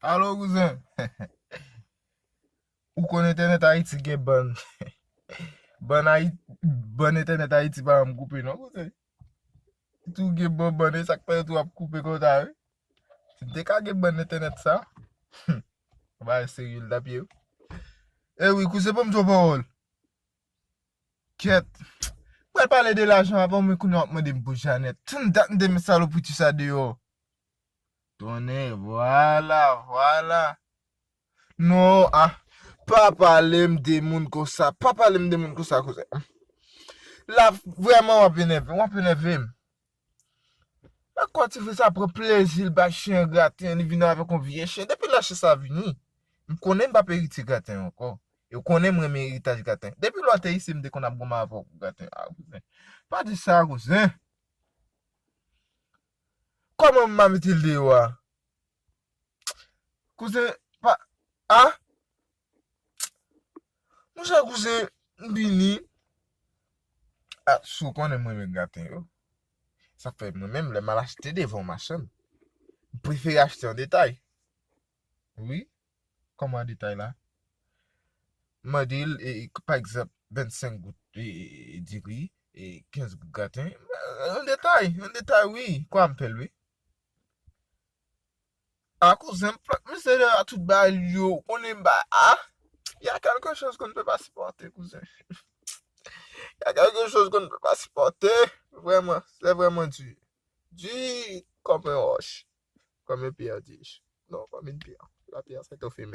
Alo, cousin. Ou kon internet Haïti gen bon. Bon internet Haïti pa am koupe, non, cousin? Tou gen bon, sak pa tou ap koupe konta, we. Si te ka gen bon internet sa, ba ese yul da piye ou. Oui, cousin, pou mtou parole. Ket. Pwè pale de l'ajan apan mwen koun ap mwen dem pou Janet. Tun dat n dem salopouti sa de yo. Tonne, voilà. Non, pa pale m de moun ko sa. Pa pale m de moun ko sa, cousin. La, vraiment, wap eneve. La, kwa ti fè sa pre plezil ba chien gratin, ni vina avè kon viye chien. Depi la chè sa vini, m konen pa periti gratin anko. Yo konen m reme heritage gratin. Depi lo ate isi m de kon ap goma avò gratin. Cousin. Pa di sa, cousin. Koman m mamitil de yo, Cousin, Mwen sa cousin, bini. Sou konen m reme gratin yo. Ça fait moi-même, le mal acheté devant ma chaîne. Je préfère acheter en détail. Oui, comment en détail là? M'a dit, par exemple, 25 gouttes de riz et 15 gouttes de gratin. En détail, oui. Quoi m'appelle, oui? Cousin, mais c'est à tout bas, yo, on est bas. Il y a quelque chose qu'on ne peut pas supporter, cousin. Il y a quelque chose qu'on ne peut pas supporter. Vraiment, c'est vraiment dur. Dur comme un roche. Comme un pierre, dis-je. Non, comme une pierre. La pierre, c'est au fait